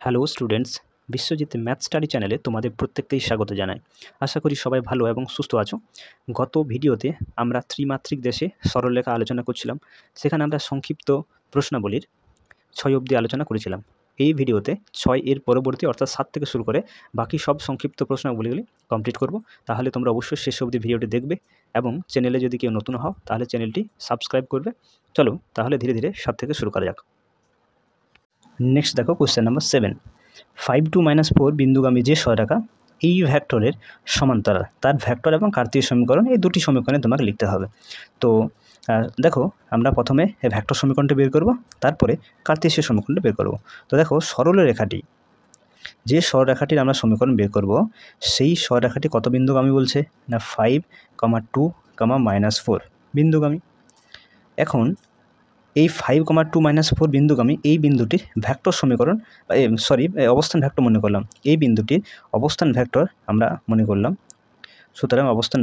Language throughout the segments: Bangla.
Hello students, Biswajit math study চ্যানেলে তোমাদের প্রত্যেককেই স্বাগত জানাই। আশা করি সবাই ভালো এবং সুস্থ আছো। গত ভিডিওতে আমরা ত্রিমাত্রিক দেশে সরলরেখা আলোচনা করছিলাম। সেখানে আমরা সংক্ষিপ্ত প্রশ্নাবলীর 6 অবধি আলোচনা করেছিলাম। এই ভিডিওতে 6 এর পরবর্তী অর্থাৎ 7 থেকে শুরু করে বাকি সব সংক্ষিপ্ত প্রশ্নাবলীগুলি কমপ্লিট করব। তাহলে তোমরা অবশ্যই শেষ অবধি ভিডিওটি দেখবে এবং চ্যানেলে যদি কেউ নতুন হও তাহলে চ্যানেলটি সাবস্ক্রাইব করবে। চলো তাহলে ধীরে ধীরে 7 থেকে শুরু করা যাক। নেক্সট দেখো কোশ্চেন নাম্বার 7। 5 - 4 বিন্দুগামী যে সরলরেখা এই ভেক্টরের সমান্তরাল তার ভেক্টর এবং কার্তীয় সমীকরণ এই দুটি সমীকরণে তোমাকে লিখতে হবে। তো দেখো আমরা প্রথমে ভেক্টর সমীকরণটা বের করব, তারপরে কার্তেশীয় সমীকরণটা বের করব। তো দেখো সরলরেখাটি, যে সরলরেখাটির আমরা সমীকরণ বের করব সেই সরলরেখাটি কত বিন্দুগামী বলছে না 5, 2, -4 বিন্দুগামী। এখন এই 5, 2, -4 বিন্দুগামী এই বিন্দুটির ভেক্টর সমীকরণ অবস্থান ভেক্টর মনে করলাম। এই বিন্দুটির অবস্থান ভেক্টর আমরা মনে করলাম। সুতরাং অবস্থান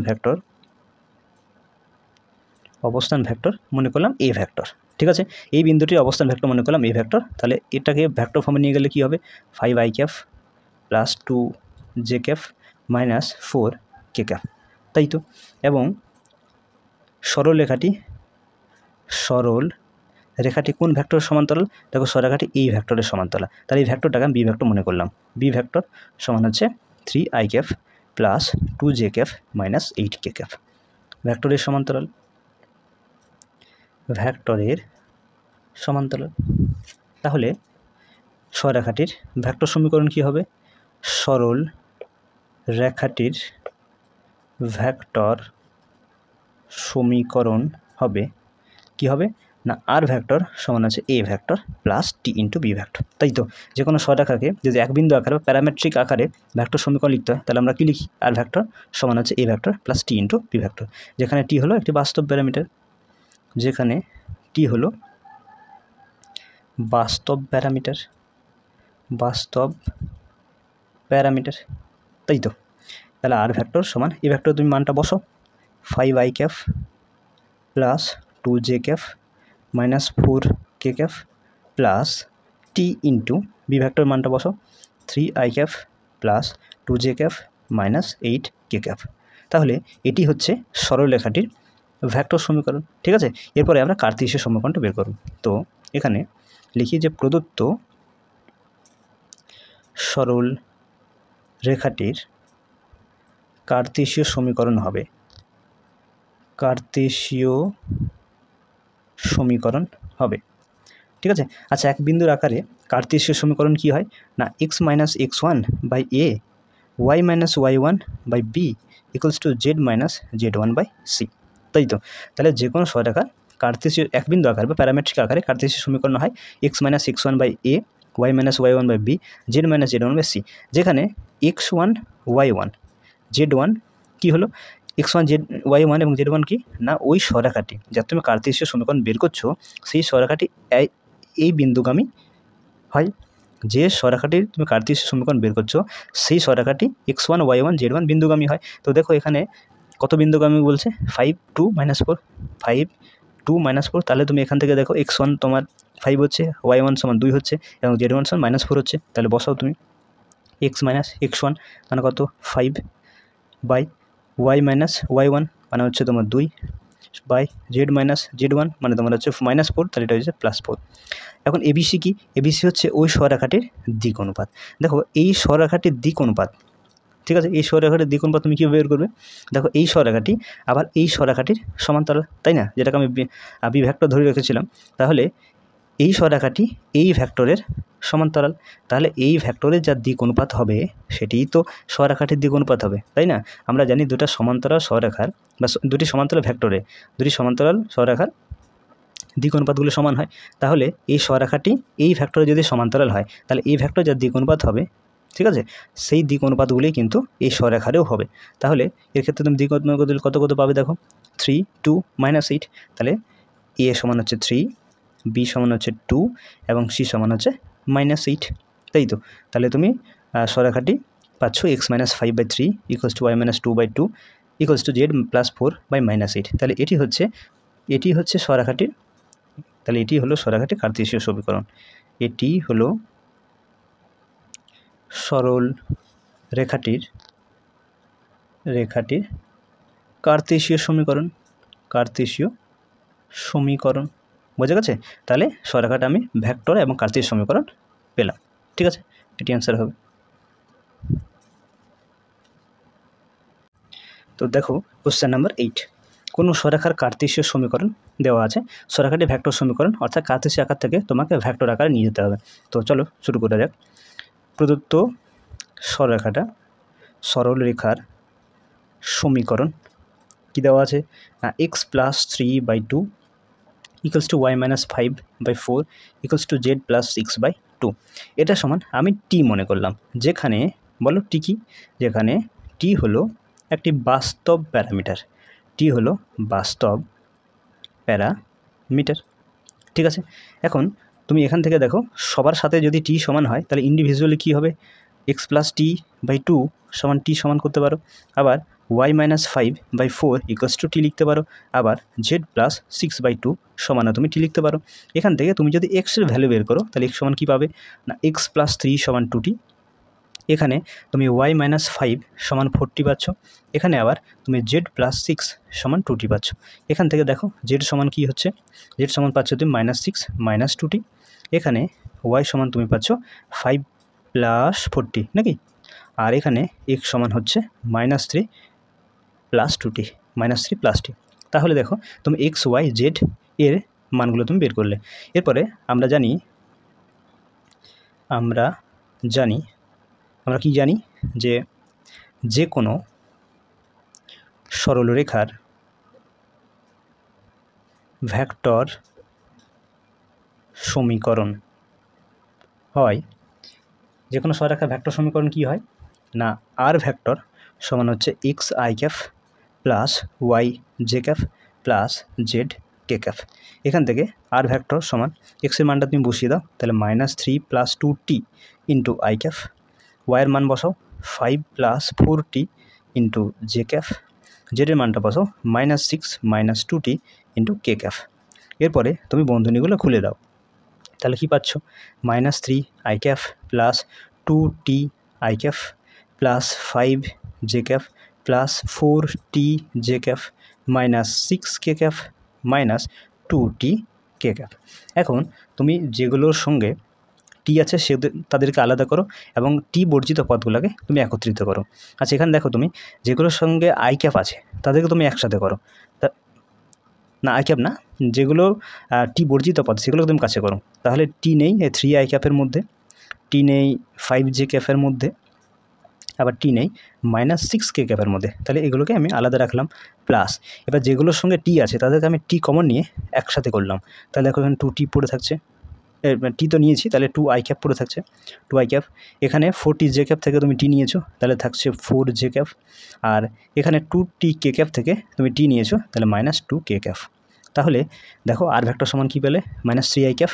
ভেক্টর মনে করলাম এ ভেক্টর। ঠিক আছে, এই বিন্দুটির অবস্থান ভেক্টর মনে করলাম এ ভেক্টর। তাহলে এটাকে ভেক্টর ফর্মে নিয়ে গেলে কী হবে? 5i + 2j - 4k, তাই তো। এবং সরল রেখাটি কোন ভেক্টরের সমান্তরাল? দেখো সরলরেখাটি এই ভেক্টরের সমান্তরাল। তাহলে এই ভেক্টরটাকে আমি বি ভেক্টর মনে করলাম। বি ভেক্টর সমান হচ্ছে 3i + 2j - 8k ভেক্টরের সমান্তরাল। তাহলে সরলরেখাটির ভেক্টর সমীকরণ কি হবে? সরল রেখাটির ভেক্টর সমীকরণ হবে কি হবে না আর ভেক্টর সমান আছে A vector plus T into B vector, তাই তো। যে কোনো সরলরেখাকে যদি এক বিন্দু আকারে বা প্যারামেট্রিক আকারে ভেক্টর সমীকরণ লিখতে হয় তাহলে আমরা কি লিখি? আর ভেক্টর সমান আছে A vector plus T into B vector, যেখানে টি হলো একটি বাস্তব প্যারামিটার, তাই তো। তাহলে আর ভেক্টর সমান এ ভেক্টর, তুমি মানটা বসো 5i + 2j - 4k প্লাস টি ইন্টু বি ভেক্টর মানটা বসো 3i + 2j - 8k। তাহলে এটি হচ্ছে সরলরেখাটির ভেক্টর সমীকরণ। ঠিক আছে, এরপরে আমরা কার্তেশীয় সমীকরণটা বের করব। তো এখানে লিখি যে প্রদত্ত সরল রেখাটির কার্তেশীয় সমীকরণ হবে ঠিক আছে। আচ্ছা, এক বিন্দুর আকারে কার্তেশীয় সমীকরণ কি হয় না x - x1/a y - y1/b = z - z1/c, তাই তো। তাহলে যে কোনো সরলরেখা কার্তেশীয় এক বিন্দু আকারে বা প্যারামেট্রিক আকারে কার্তেশীয় সমীকরণ হয় x - x1/a y - y1/b z - z1/c, যেখানে x1 y1 z1 কি হলো? x1 y1 এবং z1 কি না ওই সরলরেখাটি যার তুমি কার্তেশীয় সমীকরণ বের করছো সেই সরলরেখাটি এই বিন্দুগামী হয়। যে সরলরেখাটির তুমি কার্তেশীয় সমীকরণ বের করছো সেই সরলরেখাটি x1 y1 z1 বিন্দুগামী হয়। তো দেখো এখানে কত বিন্দুগামী বলছে? 5, 2, -4 তাহলে তুমি এখান থেকে দেখো x1 তোমার 5 হচ্ছে, y1 সমান 2 হচ্ছে এবং z1 সমান -4 হচ্ছে। তাহলে বসাও তুমি x - x1 মানে কত? 5/y - y1 মানে হচ্ছে তোমার 2/z - z1 মানে তোমার হচ্ছে -4, তাহলে এটা হচ্ছে +4। এখন এবিসি কি? এবিসি হচ্ছে ওই সরলরেখাটির দিক অনুপাত। দেখো এই সরলরেখাটির দিক অনুপাত, ঠিক আছে, এই সরলরেখাটির দিক অনুপাত তুমি কীভাবে বের করবে? দেখো এই সরলরেখাটি আবার এই সরলরেখাটির সমান্তরাল, তাই না, যেটাকে আমি বি ভেক্টর ধরে রেখেছিলাম। তাহলে এই সরলরেখাটি এই ভেক্টরের সমান্তরাল, তাহলে এই ভেক্টরের যা দিক অনুপাত হবে সেটিই তো সরলরেখাটির দিক অনুপাত হবে, তাই না। আমরা জানি দুটি সমান্তরাল সরলরেখার বা দুটি সমান্তরাল ভেক্টরে দুটি সমান্তরাল সরলরেখার দিক অনুপাতগুলো সমান হয়। তাহলে এই সরলরেখাটি এই ভেক্টরে যদি সমান্তরাল হয় তাহলে এই ভেক্টর যার দিক অনুপাত হবে, ঠিক আছে, সেই দিক অনুপাতগুলি কিন্তু এই সরলরেখারেও হবে। তাহলে এর ক্ষেত্রে তুমি দিক অনুপাত কত পাবে? দেখো 3, 2, -8, তাহলে এ সমান হচ্ছে 3, বি সমান হচ্ছে 2 এবং সি সমান হচ্ছে -8, তাই তো। তাহলে তুমি সরলরেখাটি পাচ্ছ x - 5/3 = y - 2/2 = z + 4/8। তাহলে এটি হচ্ছে সরলরেখাটির, তাহলে এটি হলো সরলরেখাটির কার্তেশীয় সমীকরণ। এটি হলো সরল রেখাটির কার্তেশীয় সমীকরণ বোঝা গেছে। তাহলে সরেখাটা আমি ভেক্টর এবং কার্তেশীয় সমীকরণ পেলাম। ঠিক আছে, এটি অ্যান্সার হবে। তো দেখো কোশ্চেন নাম্বার 8, কোনো সরেখার কার্তেশীয় সমীকরণ দেওয়া আছে। সরেখাটি ভেক্টর সমীকরণ, অর্থাৎ কার্তেশীয় আকার থেকে তোমাকে ভেক্টর আকারে নিয়ে যেতে হবে। তো চলো শুরু করা যাক। প্রদত্ত সরেখাটা সরল রেখার সমীকরণ কি দেওয়া আছে? x+3/2 equals to y-5/4 equals to z+6/2। এটা সমান আমি টি মনে করলাম, যেখানে বলো টি কি? যেখানে টি হলো একটি বাস্তব প্যারামিটার। ঠিক আছে, এখন তুমি এখান থেকে দেখো সবার সাথে যদি টি সমান হয় তাহলে ইন্ডিভিজুয়ালি কী হবে? x+t/2 সমান টি সমান করতে পারো, আবার y-5/4 ইকুয়ালস টু টি লিখতে পারো, আবার z+6/2 সমানও তুমি টি লিখতে পারো। এখান থেকে তুমি যদি এক্সের ভ্যালু বের করো তাহলে এক্স সমান কী পাবে না x+3 সমান 2t। এখানে তুমি y-5 সমান 4t পাচ্ছ, এখানে আবার তুমি z+6 সমান 2t পাচ্ছ। এখান থেকে দেখো z সমান কী হচ্ছে? z সমান পাচ্ছ তুমি -6 - 2t। এখানে y সমান তুমি পাচ্ছ 5 + 4t নাকি, আর এখানে x সমান হচ্ছে -3 + 2t, -3 + t। তাহলে দেখো তুমি x, y, z এর মানগুলো তুমি বের করলে। এরপরে আমরা কি জানি যে কোনো সরলরেখার ভেক্টর সমীকরণ হয়। যে কোনো সরলরেখার ভেক্টর সমীকরণ কি হয় না আর ভেক্টর সমান হচ্ছে x_i plus y_j plus z_k। এখান থেকে আর ভেক্টর সমান এক্সের মানটা তুমি বসিয়ে দাও, তাহলে -3 + 2t ইন্টু i ক্যাফ, ওয়াইয়ের মান বসাও 5 + 4t ইন্টু জে ক্যাফ, জেডের মানটা বসাও -6 - 2t ইন্টু কে ক্যাফ। এরপরে তুমি বন্ধনীগুলো খুলে দাও, তাহলে কি পাচ্ছ? -3 i cafe plus 2t i cafe plus 5 J cafe plus 4t J cafe minus 6 K cafe minus 2t K cafe. এখন তুমি যেগুলোর সঙ্গে টি আছে তাদেরকে আলাদা করো এবং টি বর্জিত পদগুলোকে তুমি একত্রিত করো। আচ্ছা, এখানে দেখো তুমি যেগুলোর সঙ্গে আই ক্যাপ আছে তাদেরকে তুমি একসাথে করো, না আই ক্যাপ না, যেগুলো টি বর্জিত পদ সেগুলোকে তুমি কাছে করো। তাহলে টি নেই 3 আই ক্যাপের মধ্যে, টি নেই 5 জে ক্যাফের মধ্যে, আবার টি নেই -6 কে ক্যাপের মধ্যে। তাহলে এগুলোকে আমি আলাদা রাখলাম। প্লাস এবার যেগুলোর সঙ্গে টি আছে তাদেরকে আমি টি কমন নিয়ে একসাথে করলাম। তাহলে দেখো এখানে 2t পড়ে থাকছে, টি তো নিয়েছি, তাহলে 2 আই ক্যাপ পড়ে থাকছে, 2 আই ক্যাপ। এখানে 4t জে ক্যাপ থেকে তুমি টি নিয়েছো, তাহলে থাকছে 4 জে ক্যাপ। আর এখানে 2t কে ক্যাপ থেকে তুমি টি নিয়েছো, তাহলে -2 কে ক্যাপ। তাহলে দেখো আর ভেক্টর সমান কী পেলে? -3 I cap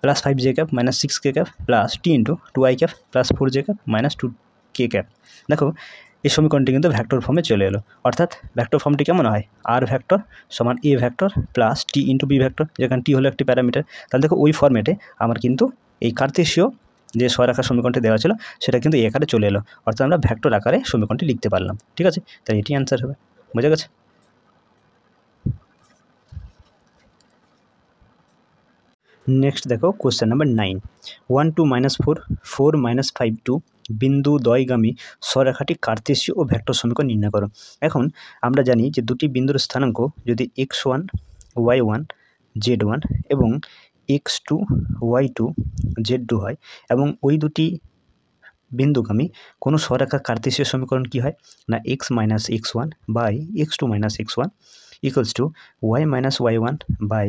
plus 5 J cap -6 K cap plus T into 2 I cap plus 4 J cap -2 K cap. দেখো এই সমীকরণটি কিন্তু ভেক্টর ফর্মে চলে এলো। অর্থাৎ ভেক্টর ফর্মটি কেমন হয়? আর ভেক্টর সমান A vector plus T into B vector, যেখানে টি হলো একটি প্যারামিটার। তাহলে দেখো ওই ফর্মেটে আমার কিন্তু এই কার্তেশীয় যে সরেখার সমীকরণটি দেওয়া ছিল সেটা কিন্তু এই আকারে চলে এলো, অর্থাৎ আমরা ভেক্টর আকারে সমীকরণটি লিখতে পারলাম। ঠিক আছে, তাই এটি অ্যান্সার হবে। বোঝা গেছে? নেক্সট দেখো কোশ্চেন নাম্বার 9, 1 2 -4 4 -5 2 বিন্দু দ্বয়গামী সরেখাটি কার্তেশীয় ও ভেক্টর সমীকরণ নির্ণয় করো। এখন আমরা জানি যে দুটি বিন্দুর স্থানাঙ্ক যদি x1 y1 z1 এবং x2 y2 z2 হয় এবং ওই দুটি বিন্দুগামী কোনো সরেখার কার্তেশীয় সমীকরণ কি হয় না x - x1 by x2 - x1 equals to y - y1 by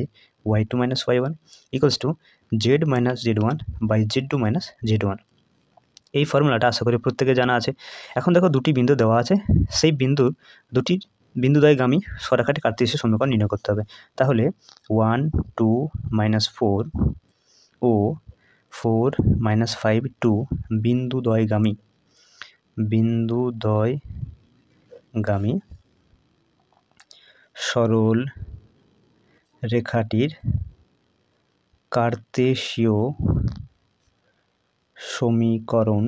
y2 - y1 equals to z - z1 by z2 - z1। এই ফর্মুলাটা আশা করি প্রত্যেকে জানা আছে। এখন দেখো দুটি বিন্দু দেওয়া আছে, সেই দুটি বিন্দুদ্বয়গামী সরেখাটি কার্তেশীয় সমীকরণ নির্ণয় করতে হবে। তাহলে 1 2 -4 ও 4 -5 2 বিন্দুদ্বয়গামী সরল রেখাটির কার্তেশীয় সমীকরণ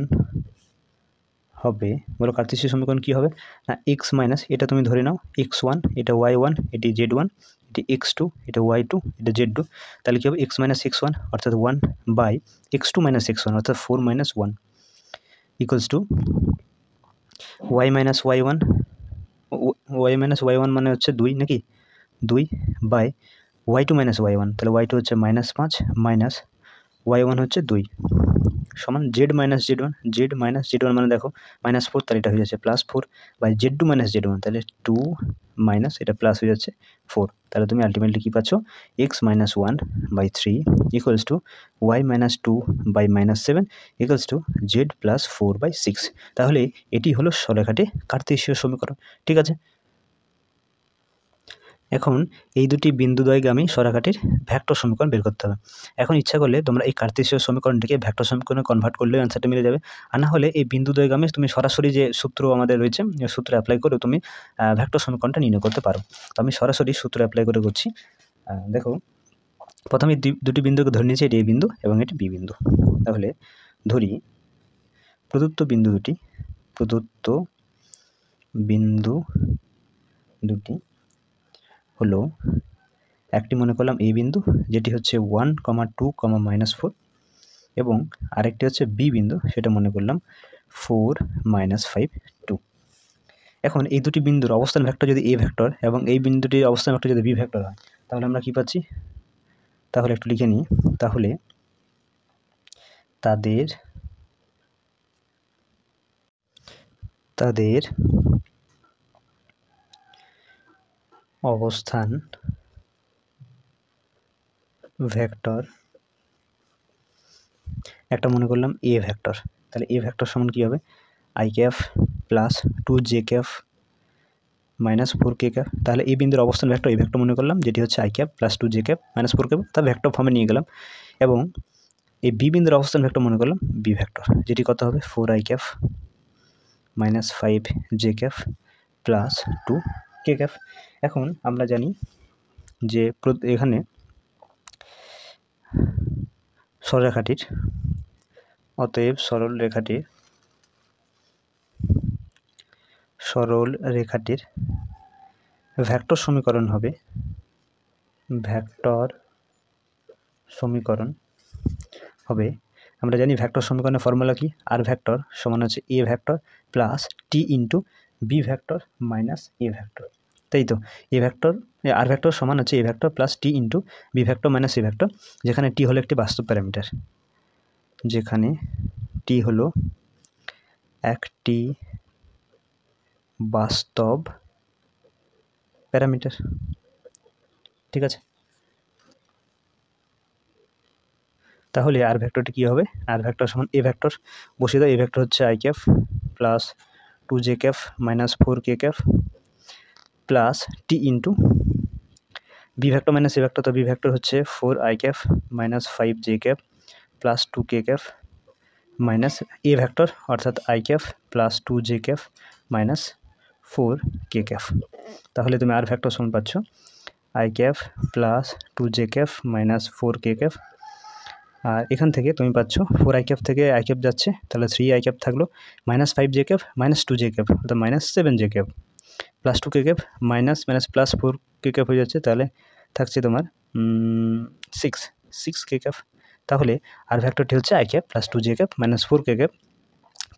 হবে, বলো কার্তেশীয় সমীকরণ কী হবে না এক্স মাইনাস, এটা তুমি ধরে নাও x1, এটা y1, এটি z1, এটি x2, এটা y2, এটা z2, তাহলে কী হবে x মাইনাস x1 অর্থাৎ 1 বাই x2 মাইনাস x1 অর্থাৎ 4 minus 1 equals to y minus y1 মানে হচ্ছে 2 নাকি 2 বাই y2 মাইনাস y1, তাহলে y2 হচ্ছে -5 মাইনাস y1 হচ্ছে 2 সমান z মাইনাস z1 মানে দেখো -4, তাহলে এটা হয়ে যাচ্ছে +4 বাই z2 মাইনাস z1, তাহলে 2 মাইনাস এটা প্লাস হয়ে যাচ্ছে 4, তাহলে তুমি আলটিমেটলি কী পাচ্ছ x minus 1/3 equals to y minus 2/-7 equals to z plus 4/6। তাহলে এটি হলো সরলরেখাটি কার্তেশীয় সমীকরণ। ঠিক আছে, এখন এই দুটি বিন্দুদ্বয়গামী সরলরেখাটির ভেক্টর সমীকরণ বের করতে হবে। এখন ইচ্ছা করলে তোমরা এই কার্তেশীয় সমীকরণটিকে ভেক্টর সমীকরণে কনভার্ট করলেও অ্যান্সারটা মিলে যাবে, আর না হলে এই বিন্দুদ্বয়গামী তুমি সরাসরি যে সূত্র আমাদের রয়েছে সূত্র অ্যাপ্লাই করে তুমি ভেক্টর সমীকরণটা নির্ণয় করতে পারো। তো আমি সরাসরি সূত্র অ্যাপ্লাই করে করছি। দেখো প্রথমে দুটি বিন্দুকে ধরে নিয়েছি, এটি এ বিন্দু এবং এটি বি বিন্দু। তাহলে ধরি প্রদত্ত বিন্দু দুটি হলো, একটি মনে করলাম এ বিন্দু যেটি হচ্ছে 1, 2, -4 এবং আরেকটি হচ্ছে বি বিন্দু, সেটা মনে করলাম 4, -5, 2। এখন এই দুটি বিন্দুর অবস্থান ভেক্টর যদি এ ভেক্টর এবং এই বিন্দুটির অবস্থান ভেক্টর যদি বি ভেক্টর হয়, তাহলে আমরা কি পাচ্ছি, তাহলে একটু লিখে নিই। তাহলে তাদের অবস্থান ভেক্টর একটা মনে করলাম এ ভেক্টর, তাহলে এ ভেক্টর সমান কী হবে i cap plus 2j cap minus 4k cap. তাহলে এই বিন্দুর অবস্থান ভেক্টর এই ভেক্টর মনে করলাম যেটি হচ্ছে i cap plus 2j cap minus 4k, তা ভেক্টর ফর্মে নিয়ে গেলাম। এবং এই বি বিন্দুর অবস্থান ভেক্টর মনে করলাম বি ভেক্টর, যেটি কত হবে 4i cap minus 5j cap plus 2k cap. এখন আমরা জানি যে এখানে সরলরেখাটির, অতএব সরলরেখাটির ভেক্টর সমীকরণ হবে, আমরা জানি ভেক্টর সমীকরণের ফর্মুলা কি, আর ভেক্টর সমান হচ্ছে A vector plus T into B vector minus A vector, তাই তো। এ ভেক্টর আর ভেক্টর সমান হচ্ছে A vector plus T into B vector minus A vector, যেখানে টি হলো একটি বাস্তব প্যারামিটার, যেখানে টি হলো একটি বাস্তব প্যারামিটার। ঠিক আছে, তাহলে আর ভেক্টরটি কী হবে, আর ভেক্টর সমান এ ভেক্টর বসিয়ে দাও, এ ভেক্টর হচ্ছে i cap plus 2j cap minus 4k cap plus T into B vector minus A vector, তো বি ভেক্টর হচ্ছে 4i cap minus 5j cap plus 2k cap minus A vector অর্থাৎ i cap plus 2j cap minus 4k cap. তাহলে তুমি আর ভেক্টর সমান পাচ্ছ i cap plus 2j cap minus 4k cap, আর এখান থেকে তুমি পাচ্ছ 4i ক্যাপ থেকে i ক্যাপ যাচ্ছে, তাহলে 3i ক্যাপ থাকলো minus 5j cap minus 2j cap অর্থাৎ minus 7j cap plus 2k cap minus plus 4k cap হয়ে যাচ্ছে, তাহলে থাকছে তোমার 6k ক্যাপ। তাহলে আর ভেক্টরটি হচ্ছে i cap plus 2j cap minus 4k cap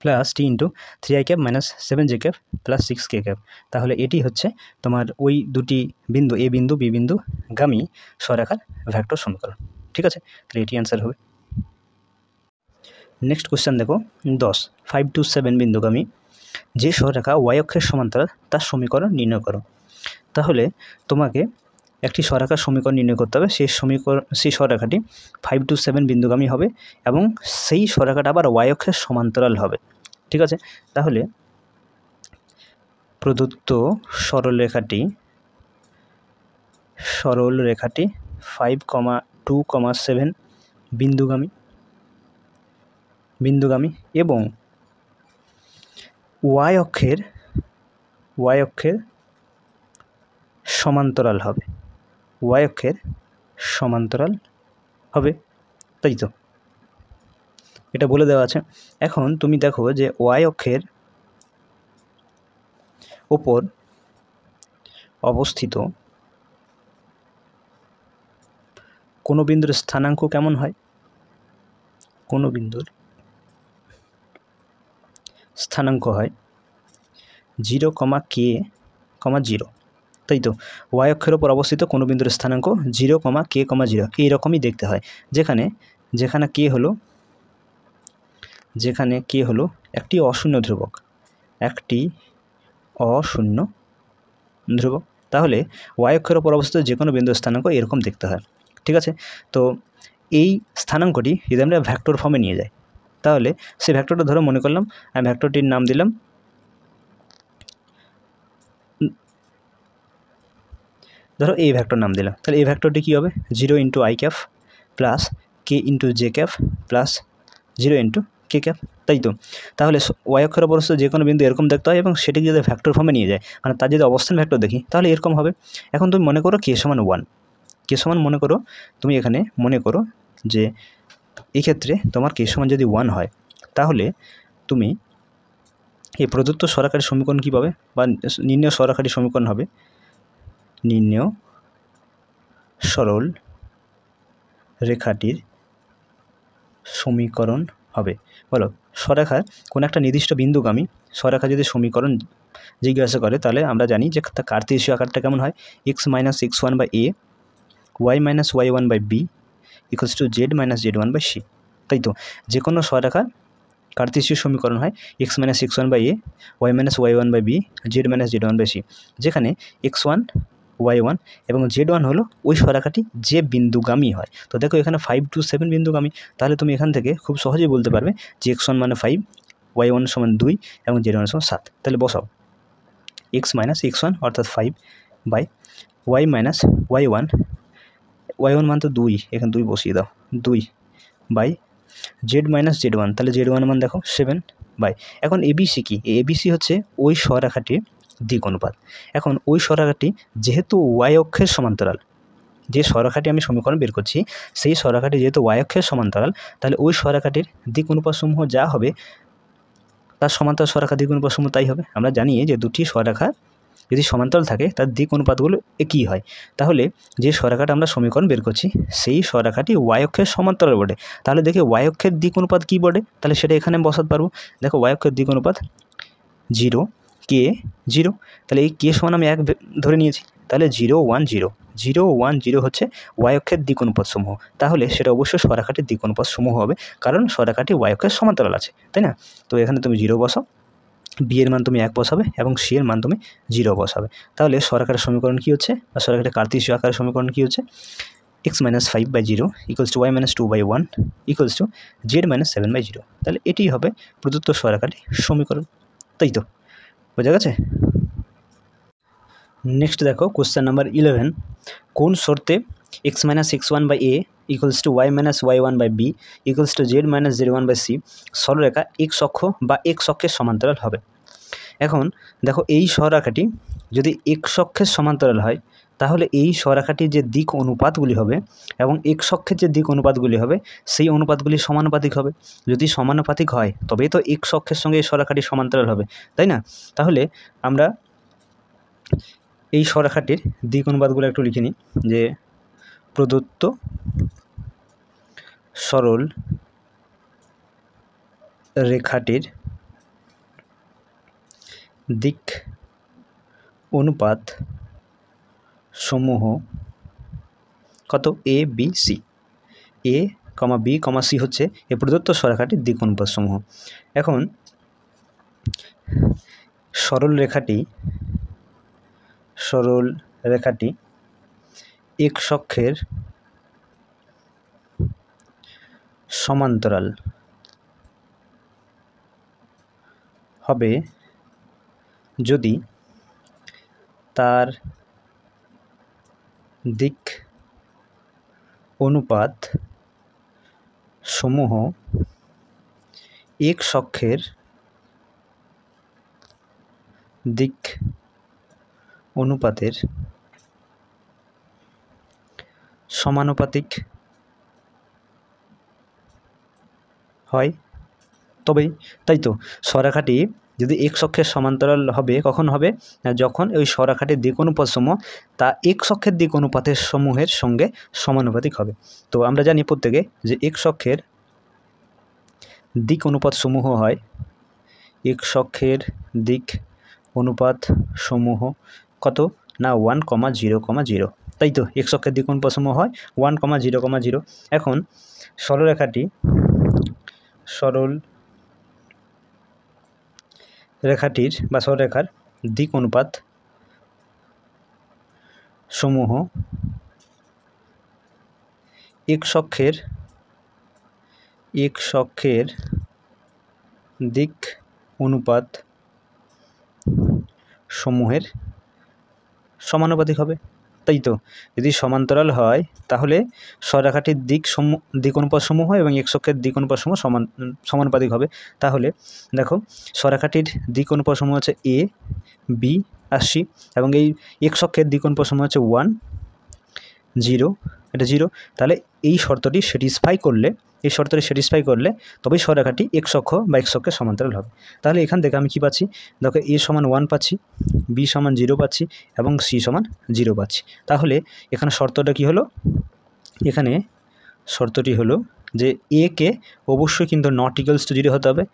plus T into 3i cap minus 7j cap plus 6k cap. তাহলে এটি হচ্ছে তোমার ওই দুটি বিন্দু এ বিন্দু বি বিন্দু গামী সরলরেখার ভেক্টর সমীকরণ। ঠিক আছে, তাহলে এটি অ্যান্সার হবে। নেক্সট কোশ্চেন দেখো 10, 5 to 7 বিন্দুগামী যে সরলরেখা y অক্ষের সমান্তরাল তার সমীকরণ নির্ণয় করো। তাহলে তোমাকে একটি সরলরেখার সমীকরণ নির্ণয় করতে হবে, সেই সরলরেখাটি 5 to 7 বিন্দুগামী হবে এবং সেই সরলরেখাটা আবার y অক্ষের সমান্তরাল হবে। ঠিক আছে, তাহলে প্রদত্ত সরলরেখাটি 5, 2, 7 বিন্দুগামী এবং y অক্ষের সমান্তরাল হবে, তাই তো, এটা বলে দেওয়া আছে। এখন তুমি দেখো যে y অক্ষের ওপর অবস্থিত কোনো বিন্দুর স্থানাঙ্ক কেমন হয়? কোনো বিন্দুর স্থানাঙ্ক হয় 0, k, 0, তাই তো? ওয়াই অক্ষের ওপর অবস্থিত কোনো বিন্দুর স্থানাঙ্ক 0, k, 0 এইরকমই দেখতে হয়, যেখানে k হলো একটি অশূন্য ধ্রুবক, তাহলে ওয়াই অক্ষের ওপর অবস্থিত যে কোনো বিন্দুর স্থানাঙ্ক এরকম দেখতে হয়। ঠিক আছে, তো এই স্থানাঙ্কটি যদি আমরা ভেক্টর ফর্মে নিয়ে যাই, তাহলে সেই ভেক্টরটা ধরো মনে করলাম, আমি ভেক্টরটির নাম দিলাম, ধরো এই ভেক্টর নাম দিলাম, তাহলে এই ভেক্টরটি কী হবে? 0 × i cap plus k × j cap plus 0 × k cap, তাই তো? তাহলে ওয়াই অক্ষের ওপর যে কোনো বিন্দু এরকম দেখতে হয়, এবং সেটিকে যদি ভেক্টর ফর্মে নিয়ে যায়, মানে তার যদি অবস্থান ভেক্টর দেখি, তাহলে এরকম হবে। এখন তুমি মনে করো k = 1, মনে করো, তুমি এখানে মনে করো যে এই ক্ষেত্রে তোমার k = যদি 1 হয়, তাহলে তুমি এই প্রদত্ত সরলরেখাটির সমীকরণ কী পাবে, বা নির্ণেয় সরলরেখাটির সমীকরণ হবে, নির্ণেয় সরল রেখাটির সমীকরণ হবে, বলো, সরলরেখার কোনো একটা নির্দিষ্ট বিন্দুগামী সরলরেখা যদি সমীকরণ জিজ্ঞাসা করে, তাহলে আমরা জানি যে তার কার্তেশীয় আকারটা কেমন হয়, x - x1/a, y - y1/b = z - z1/c, তাই তো? যে কোনো সরলরেখার কার্তেশীয় সমীকরণ হয় x - x1/a, y - y1/b, z - z1/c, যেখানে x1, y1 এবং z1 হলো ওই সরলরেখাটি যে বিন্দুগামী হয়। তো দেখো এখানে 5 to 7 বিন্দুগামী, তাহলে তুমি এখান থেকে খুব সহজেই বলতে পারবে যে x1 = 5, y1 = 2 এবং z1 = 7। তাহলে বসাও x - x1 অর্থাৎ 5 বাই y - y1, y1 মান তো 2, এখানে 2 বসিয়ে দাও, 2 বাই z - z1, তাহলে z1 মান দেখো 7 বাই, এখন এবিসি কি? এবিসি হচ্ছে ওই সরলরেখাটির দিক অনুপাত। এখন ওই সরলরেখাটি যেহেতু ওয়াই অক্ষের সমান্তরাল, যে সরলরেখাটি আমি সমীকরণ বের করছি, সেই সরলরেখাটি যেহেতু ওয়াই অক্ষের সমান্তরাল, তাহলে ওই সরলরেখাটির দিক অনুপাতসমূহ যা হবে, তার সমান্তরাল সরলরেখার দিক অনুপাতসমূহ তাই হবে। আমরা জানি যে দুটি সরলরেখা যদি সমান্তরাল থাকে তার দিক অনুপাতগুলো একই হয়। তাহলে যে সরলরেখাটা আমরা সমীকরণ বের করছি, সেই সরলরেখাটি ওয়াই অক্ষের সমান্তরাল বটে। তাহলে দেখি ওয়াই অক্ষের দিক অনুপাত কী বটে, তাহলে সেটা এখানে বসাতে পারবো। দেখো ওয়াই অক্ষের দিক অনুপাত 0, k 0, তাহলে এই k = আমি 1 ধরে নিয়েছি, তাহলে 0, 1, 0, 0, 1, 0 হচ্ছে ওয়াই অক্ষের দিক অনুপাতসমূহ। তাহলে সেটা অবশ্যই সরলরেখাটির দিক অনুপাতসমূহ হবে, কারণ সরলরেখাটি ওয়াই অক্ষের সমান্তরাল আছে, তাই না? তো এখানে তুমি 0 বসাও, বি এর মান তুমি 1 বসাবে এবং সি এর মান তুমি 0 বসাবে। তাহলে সরলরেখার সমীকরণ কী হচ্ছে, বা সরলরেখাটির কার্তেশীয় আকারের সমীকরণ কী হচ্ছে, x - 5/0 = y - 2/1 = z - 7/0। তাহলে এটিই হবে প্রদত্ত সরলরেখাটির সমীকরণ, তাই তো? বোঝা গেছে? নেক্সট দেখো কোশ্চেন নাম্বার 11, কোন শর্তে x - x1/a = y - y1/b = z - z1/c সরলরেখা x অক্ষ বা x অক্ষের সমান্তরাল হবে? এখন দেখো এই সরলরেখাটি যদি x অক্ষের সমান্তরাল হয়, তাহলে এই সরলরেখাটির যে দিক অনুপাতগুলি হবে এবং x অক্ষের যে দিক অনুপাতগুলি হবে, সেই অনুপাতগুলি সমানুপাতিক হবে। যদি সমানুপাতিক হয় তবেই তো x অক্ষের সঙ্গে এই সরলরেখাটি সমান্তরাল হবে, তাই না? তাহলে আমরা এই সরলরেখাটির দিক অনুপাতগুলো একটু লিখে নিই, যে প্রদত্ত সরল রেখাটির দিক অনুপাত সমূহ কত? a, b, c, a, b, c হচ্ছে এই প্রদত্ত সরলরেখাটির দিক অনুপাত সমূহ। এখন সরল রেখাটি x অক্ষের সমান্তরাল হবে যদি তার দিক অনুপাত সমূহ x অক্ষের দিক অনুপাতের সমানুপাতিক হয়, তবেই, তাই তো? সরলরেখাটি যদি এক্স অক্ষের সমান্তরাল হবে কখন হবে, যখন ওই সরেখাটির দিক অনুপাতসমূহ তা এক্স অক্ষের দিক অনুপাতের সমূহের সঙ্গে সমানুপাতিক হবে। তো আমরা জানি প্রত্যেকে যে এক্স অক্ষের দিক অনুপাত সমূহ হয়, এক্স অক্ষের দিক অনুপাত সমূহ কত না 1,0,0, তাই তো এক্স অক্ষের দিক অনুপাত সমূহ হয় 1,0,0। এখন সরলরেখাটি সরলরেখাটির বা সরলরেখার দিক অনুপাত সমূহ এক্স অক্ষের দিক অনুপাত সমূহের সমানুপাতিক হবে, তাই তো। যদি সমান্তরাল হয় তাহলে সরলরেখাটির দিক অনুপাত সমূহ এবং এক্স অক্ষের দিক অনুপাত সমূহ সমানুপাতিক হবে। তাহলে দেখো সরলরেখাটির দিক অনুপাত সমূহ হচ্ছে এ বি আর সি, এবং এই এক্স অক্ষের দিক অনুপাত সমূহ হচ্ছে 1 0, এটা 0। তাহলে এই শর্তটি স্যাটিসফাই করলে তবেই সরলরেখাটি এক্স অক্ষ বা এক্স অক্ষের সমান্তরাল হবে। তাহলে এখান থেকে আমি কি পাচ্ছি, দেখো এ সমান 1 পাচ্ছি, বি সমান 0 পাচ্ছি এবং সি সমান 0 পাচ্ছি। তাহলে এখানে শর্তটা কি হলো, এখানে শর্তটি হলো যে এ কে অবশ্যই কিন্তু নট ইকুয়ালস টু 0 হতে হবে,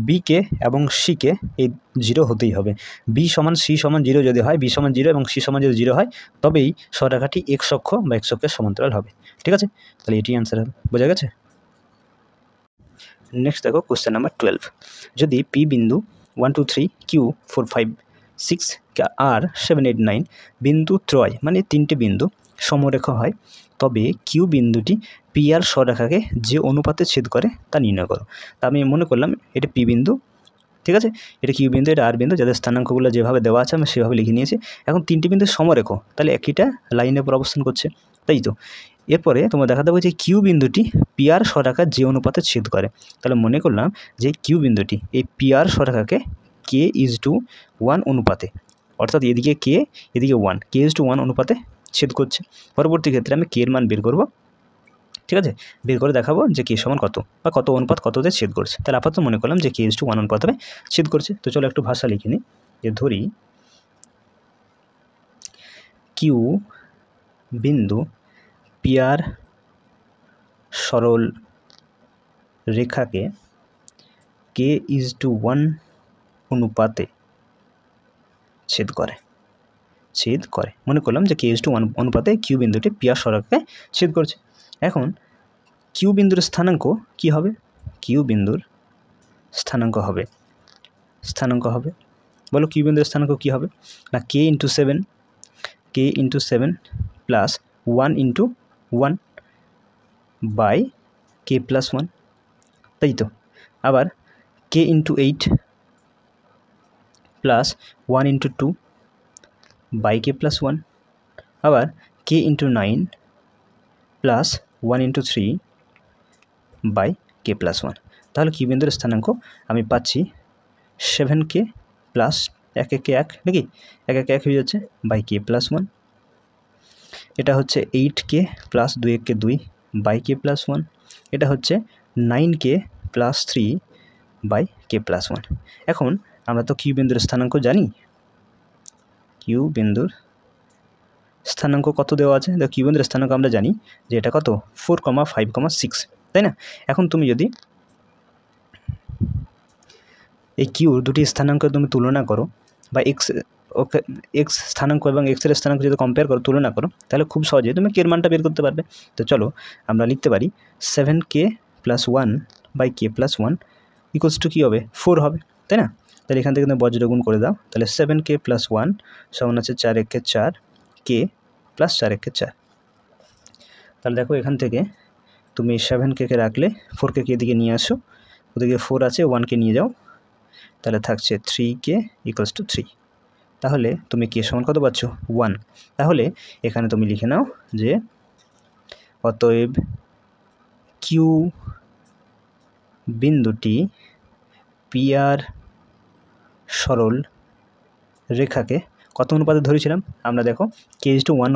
বি কে এবং সি কে এই 0 হতেই হবে। বি সমান সি সমান 0 যদি হয়, বি সমান 0 এবং সি সমান যদি 0 হয়, তবেই সরলরেখাটি এক্স অক্ষ বা এক্স অক্ষের সমান্তরাল হবে। ঠিক আছে, তাহলে এটি অ্যান্সার হবে, বোঝা গেছে। নেক্সট দেখো কোশ্চেন নাম্বার 12। যদি পি বিন্দু 1 2 3 কিউ 4 5 6 আর 7 8 9 বিন্দু ত্রয় মানে 3টে বিন্দু সমরেখা হয়, তবে কিউ বিন্দুটি পি আর সরলরেখাকে যে অনুপাতে ছেদ করে তা নির্ণয় করো। তা আমি মনে করলাম এটা পি বিন্দু, ঠিক আছে, এটা কিউ বিন্দু, এটা আর বিন্দু, যাদের স্থানাঙ্কগুলো যেভাবে দেওয়া আছে আমি সেভাবে লিখে নিয়েছি। এখন 3টি বিন্দু সমরেখ, তাহলে একইটা লাইনের উপর অবস্থান করছে, তাই তো। এরপরে তোমরা দেখাতে হবে যে কিউ বিন্দুটি পি আর সরলরেখার যে অনুপাতে ছেদ করে। তাহলে মনে করলাম যে কিউ বিন্দুটি এই পি আর সরলরেখাকে k:1 অনুপাতে, অর্থাৎ এদিকে কে এদিকে 1, k:1 অনুপাতে ছেদ করছে। পরবর্তী ক্ষেত্রে আমি কে এর মান বের করব, ঠিক আছে, বের করে দেখাবো যে কে সমান কত বা কত অনুপাত কততে ছেদ করছে। তাহলে আপাতত মনে করলাম যে k:1 অনুপাতে ছেদ করছে। তো চলো একটু ভাষা লিখে নিই, যে ধরি কিউ বিন্দু পি আর সরল রেখাকে k:1 অনুপাতে ছেদ করে। মনে করলাম যে k:1 অনুপাতে কিউ বিন্দুটি পি আর সরলরেখাকে ছেদ করছে। এখন কিউ বিন্দুর স্থানাঙ্ক কি হবে, কিউ বিন্দুর স্থানাঙ্ক হবে বলো, কিউ বিন্দুর স্থানাঙ্ক কি হবে না k:7 প্লাস 1 বাই k+1, তাই তো। আবার k:8 প্লাস 1 বাই k+1, আবার k:9 প্লাস 1 বাই k+1। তাহলে কিউ বিন্দুর স্থানাঙ্ক আমি পাচ্ছি 7k প্লাস 1 1 1 নাকি 1 1 1 হয়ে যাচ্ছে বাই k+1। এটা হচ্ছে 8k প্লাস 2 1 2 বাই k+1। এটা হচ্ছে 9k প্লাস 3 বাই k+1। এখন আমরা তো কিউ বিন্দুর স্থানাঙ্ক জানি, কিউ বিন্দুর স্থানাঙ্ক কত দেওয়া আছে, দেখো কিউ বিন্দুর স্থানাঙ্ক আমরা জানি যে এটা কত 4, 5, 6, তাই না। এখন তুমি যদি এই কিউর দুটি স্থানাঙ্ক তুমি তুলনা করো বা এক্স স্থানাঙ্ক এবং এক্সের স্থানাঙ্ক যদি কম্পেয়ার করো, তুলনা করো, তাহলে খুব সহজে তুমি কে এর মানটা বের করতে পারবে। তো চলো আমরা লিখতে পারি 7k plus 1 by k+1 equals to কী হবে 4 হবে, তাই না। তাহলে এখান থেকে তুমি বজ্রগুণ করে দাও, তাহলে 7k প্লাস 1 সমান আছে 4 1 4 k প্লাস 4 1 4। তাহলে দেখো এখান থেকে তুমি 7k কে রাখলে 4k কে এদিকে নিয়ে আসো, ওদিকে 4 আছে 1কে নিয়ে যাও, তাহলে থাকছে 3k ইকুয়ালস টু 3। তাহলে তুমি কে সমান কত পাচ্ছ 1। তাহলে এখানে তুমি লিখে নাও যে অতএব কিউ বিন্দুটি পি আর সরল রেখাকে কত অনুপাতে ধরেছিলাম আমরা, দেখো k:1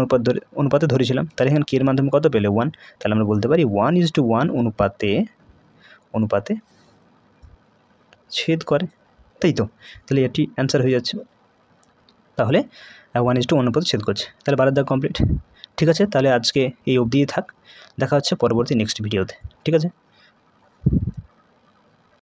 অনুপাতে ধরেছিলাম। তাহলে এখানে কে এর মাধ্যমে কত পেলে 1। তাহলে আমরা বলতে পারি 1:1 অনুপাতে ছেদ করে, তাই তো? তাহলে এটি অ্যান্সার হয়ে যাচ্ছে। তাহলে 1:1 অনুপাতে ছেদ করছে। তাহলে 12 দাগ কমপ্লিট। ঠিক আছে, তাহলে আজকে এই অবধিই থাক। দেখা হচ্ছে পরবর্তী নেক্সট ভিডিওতে। ঠিক আছে।